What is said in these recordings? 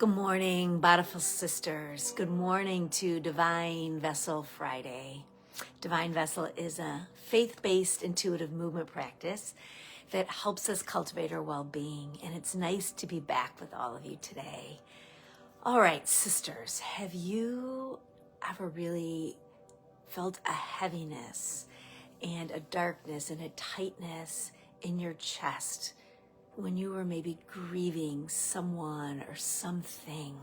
Good morning, Bountiful Sisters. Good morning to Divine Vessel Friday. Divine Vessel is a faith-based intuitive movement practice that helps us cultivate our well-being, and it's nice to be back with all of you today. All right, sisters, have you ever really felt a heaviness and a darkness and a tightness in your chest when you were maybe grieving someone or something?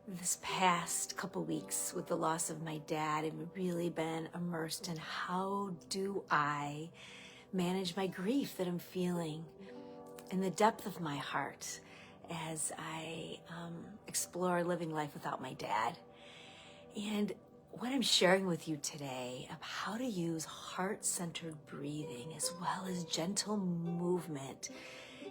This past couple weeks with the loss of my dad, I've really been immersed in how do I manage my grief that I'm feeling in the depth of my heart as I explore living life without my dad. And what I'm sharing with you today of how to use heart-centered breathing as well as gentle movement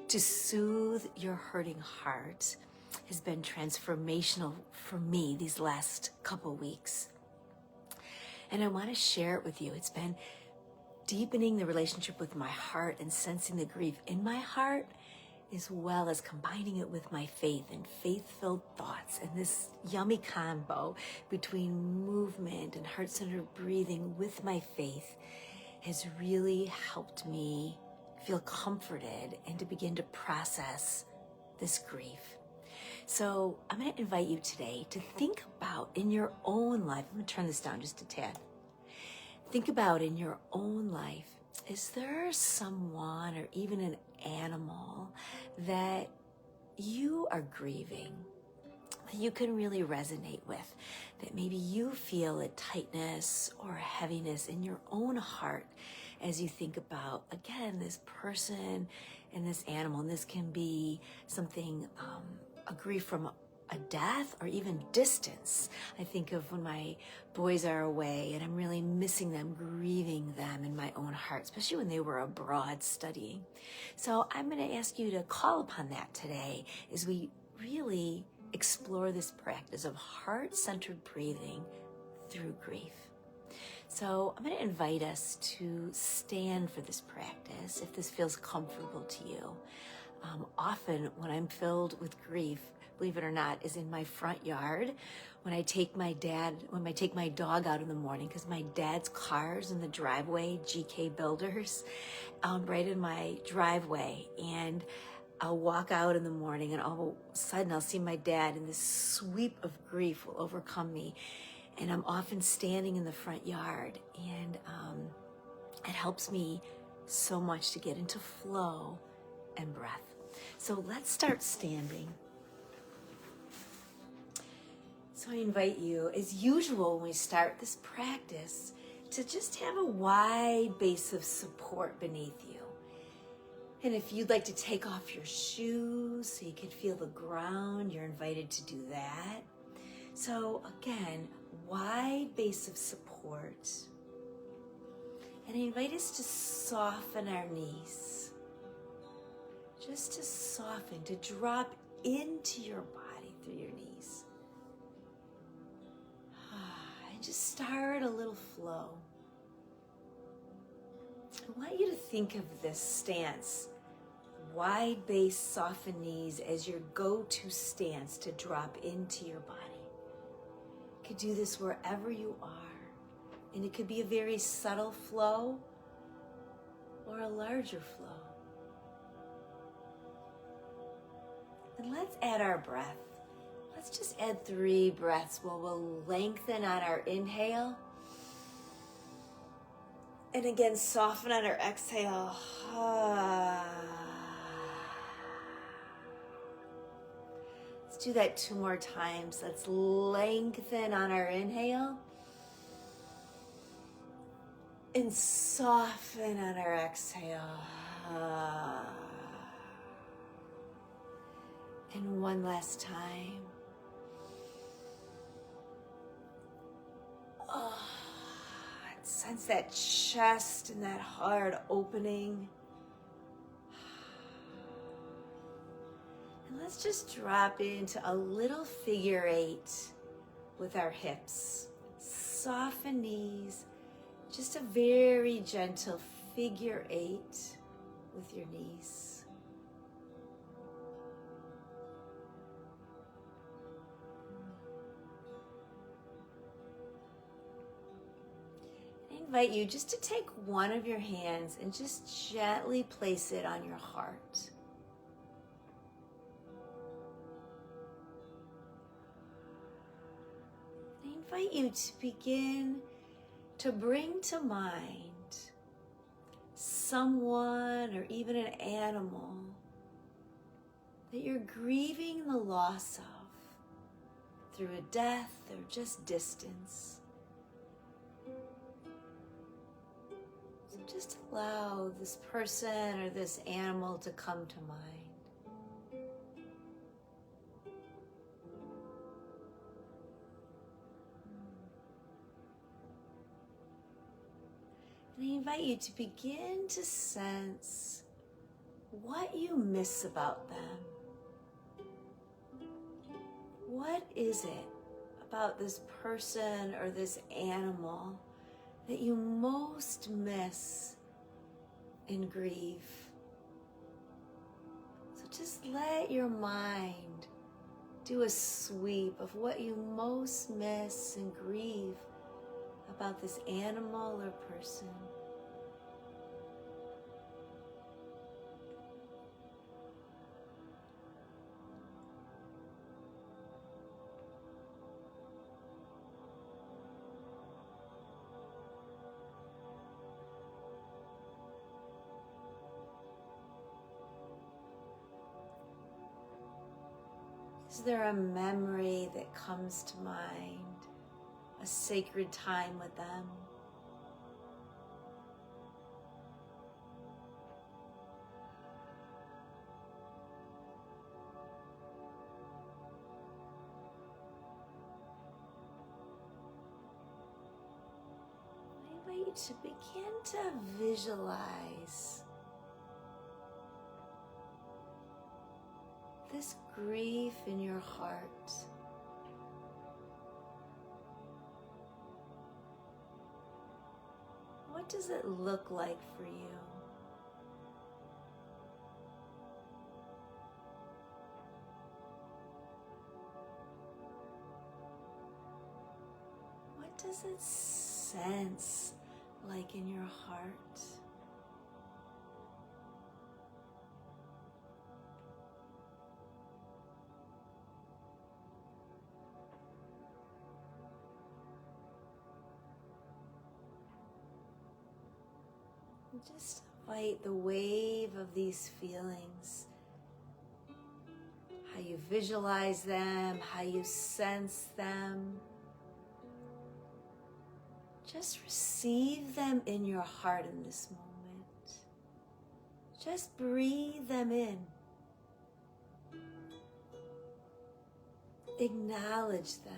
to soothe your hurting heart has been transformational for me these last couple weeks. And I want to share it with you. It's been deepening the relationship with my heart and sensing the grief in my heart, as well as combining it with my faith and faith-filled thoughts. And this yummy combo between movement and heart-centered breathing with my faith has really helped me feel comforted and to begin to process this grief. So I'm going to invite you today to think about in your own life, I'm going to turn this down just a tad. Think about in your own life, is there someone or even an animal that you are grieving, that you can really resonate with, that maybe you feel a tightness or a heaviness in your own heart as you think about, again, this person and this animal? And this can be something, a grief from a death or even distance. I think of when my boys are away and I'm really missing them, grieving them in my own heart, especially when they were abroad studying. So I'm going to ask you to call upon that today as we really explore this practice of heart-centered breathing through grief. So I'm going to invite us to stand for this practice if this feels comfortable to you. Often when I'm filled with grief, believe it or not, is in my front yard when I take my dog out in the morning, because my dad's car's in the driveway, GK Builders, right in my driveway. And I'll walk out in the morning and all of a sudden I'll see my dad and this sweep of grief will overcome me. And I'm often standing in the front yard, and it helps me so much to get into flow and breath. So let's start standing. So I invite you, as usual, when we start this practice, to just have a wide base of support beneath you. And if you'd like to take off your shoes so you can feel the ground, you're invited to do that. So again, wide base of support. And I invite us to soften our knees. Just to soften, to drop into your body through your knees. And just start a little flow. I want you to think of this stance, wide base, soften knees, as your go-to stance to drop into your body. You could do this wherever you are. And it could be a very subtle flow or a larger flow. And let's add our breath. Let's just add 3 breaths while we'll lengthen on our inhale. And again, soften on our exhale. Let's do that 2 more times. Let's lengthen on our inhale. And soften on our exhale. And one last time. Sense that chest and that heart opening. And let's just drop into a little figure 8 with our hips. Soften knees. Just a very gentle figure 8 with your knees. invite you just to take one of your hands and just gently place it on your heart. I invite you to begin to bring to mind someone or even an animal that you're grieving the loss of through a death or just distance. So just allow this person or this animal to come to mind. And I invite you to begin to sense what you miss about them. What is it about this person or this animal that you most miss and grieve? So just let your mind do a sweep of what you most miss and grieve about this animal or person. Is there a memory that comes to mind? A sacred time with them? I invite you to begin to visualize this grief in your heart. What does it look like for you? What does it sense like in your heart? Just invite the wave of these feelings, how you visualize them, how you sense them. Just receive them in your heart in this moment. Just breathe them in. Acknowledge them.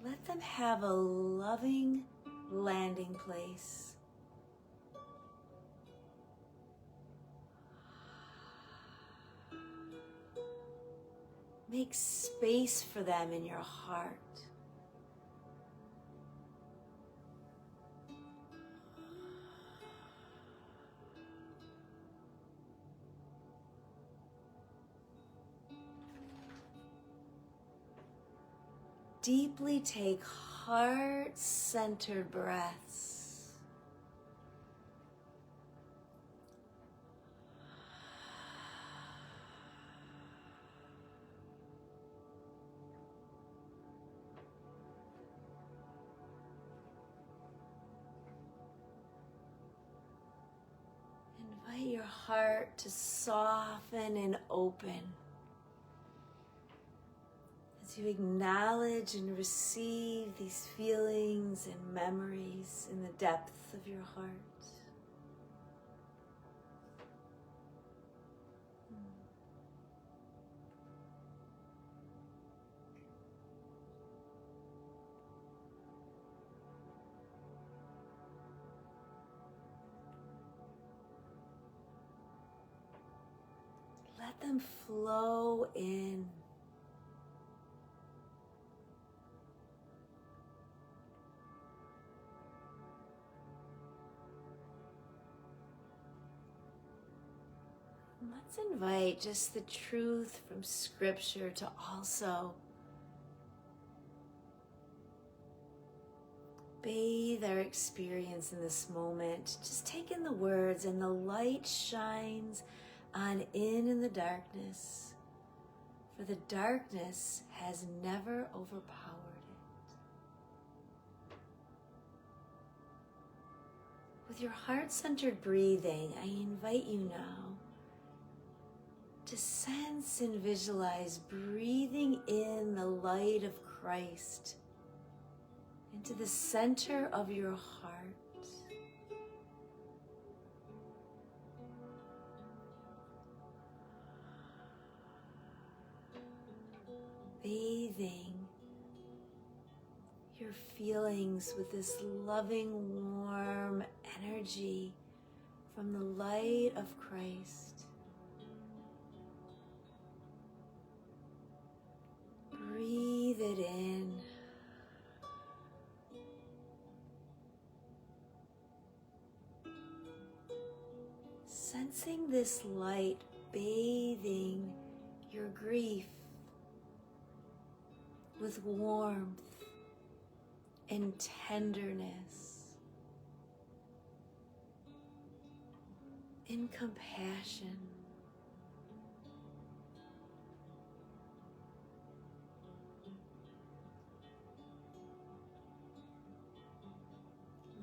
Let them have a loving landing place. Make space for them in your heart. Deeply take heart-centered breaths. Invite your heart to soften and open as you acknowledge and receive these feelings and memories in the depth of your heart. Let them flow in. Let's invite just the truth from Scripture to also bathe our experience in this moment. Just take in the words, and the light shines on in the darkness, for the darkness has never overpowered it. With your heart-centered breathing, I invite you now to sense and visualize breathing in the light of Christ into the center of your heart. Bathing your feelings with this loving, warm energy from the light of Christ. Breathe it in. Sensing this light bathing your grief with warmth and tenderness and compassion.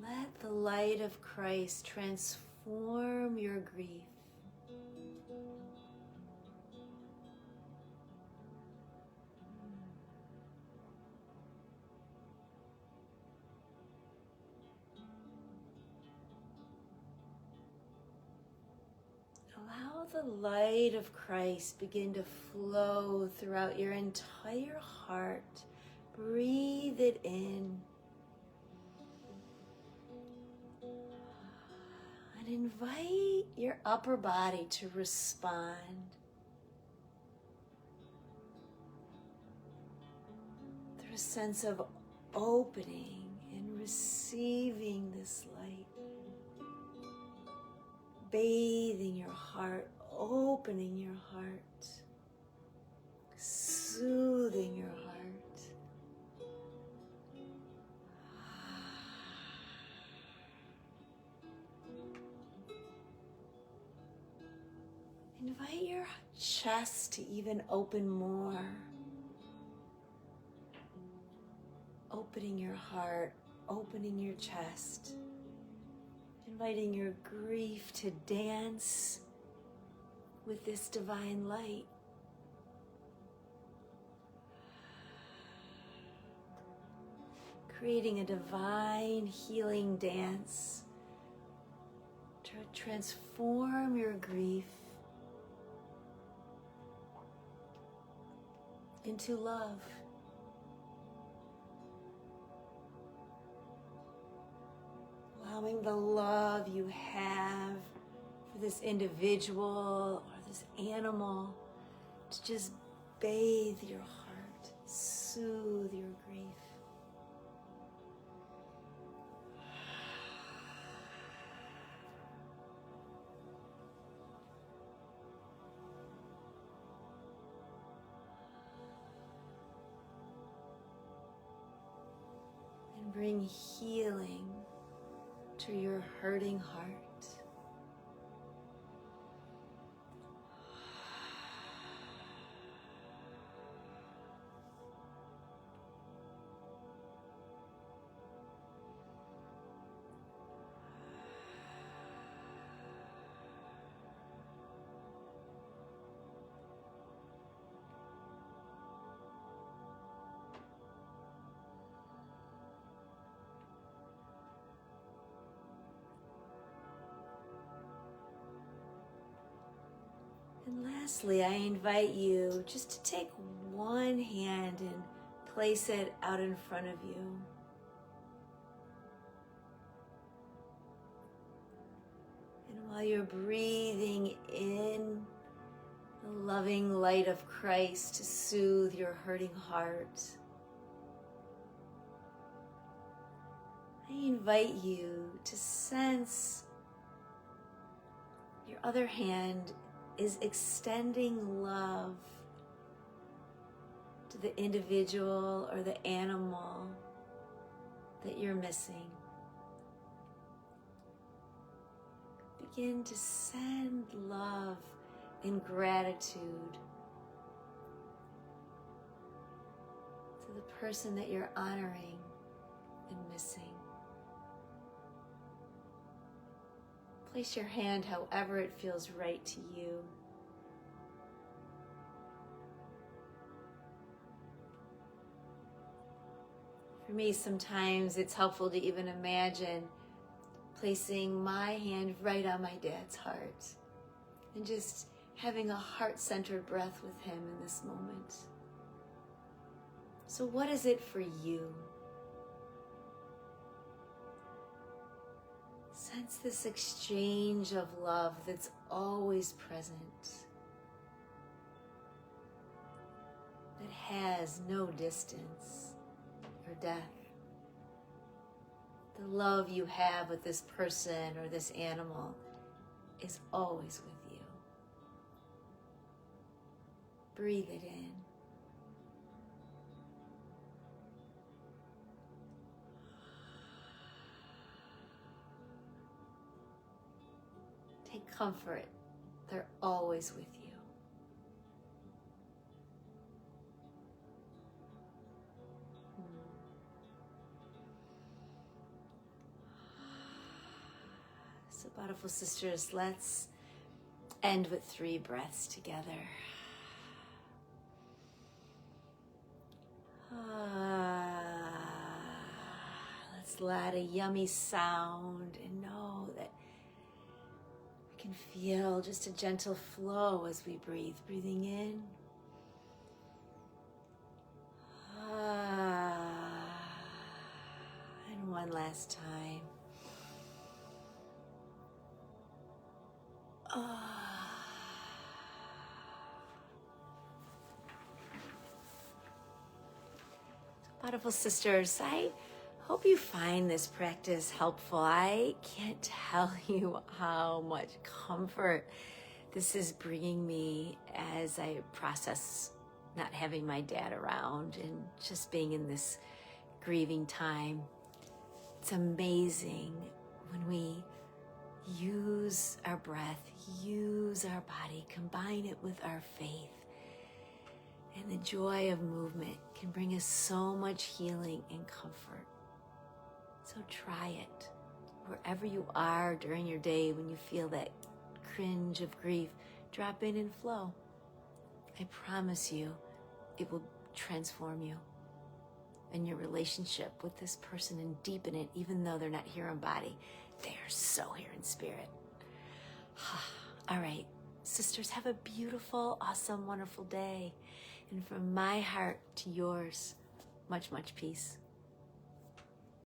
Let the light of Christ transform your grief. Allow the light of Christ begin to flow throughout your entire heart. Breathe it in. And invite your upper body to respond. Through a sense of opening and receiving this light. Bathing your heart, opening your heart, soothing your heart. Invite your chest to even open more. Opening your heart, opening your chest. Inviting your grief to dance with this divine light. Creating a divine healing dance to transform your grief into love. Allowing the love you have for this individual or this animal to just bathe your heart, soothe your grief. And bring healing to your hurting heart. And lastly, I invite you just to take one hand and place it out in front of you. And while you're breathing in the loving light of Christ to soothe your hurting heart, I invite you to sense your other hand is extending love to the individual or the animal that you're missing. Begin to send love and gratitude to the person that you're honoring and missing. Place your hand however it feels right to you. For me, sometimes it's helpful to even imagine placing my hand right on my dad's heart and just having a heart-centered breath with him in this moment. So what is it for you? Sense this exchange of love that's always present, that has no distance or death. The love you have with this person or this animal is always with you. Breathe it in. Take comfort. They're always with you. So, beautiful sisters, let's end with 3 breaths together. Let's let a yummy sound and know that we can feel just a gentle flow as we breathe. Breathing in. And one last time. Beautiful sisters, I hope you find this practice helpful. I can't tell you how much comfort this is bringing me as I process not having my dad around and just being in this grieving time. It's amazing when we use our breath, use our body, combine it with our faith. And the joy of movement can bring us so much healing and comfort. So try it. Wherever you are during your day when you feel that cringe of grief, drop in and flow. I promise you, it will transform you and your relationship with this person and deepen it, even though they're not here in body. They are so here in spirit. All right, sisters, have a beautiful, awesome, wonderful day. And from my heart to yours, much, much peace.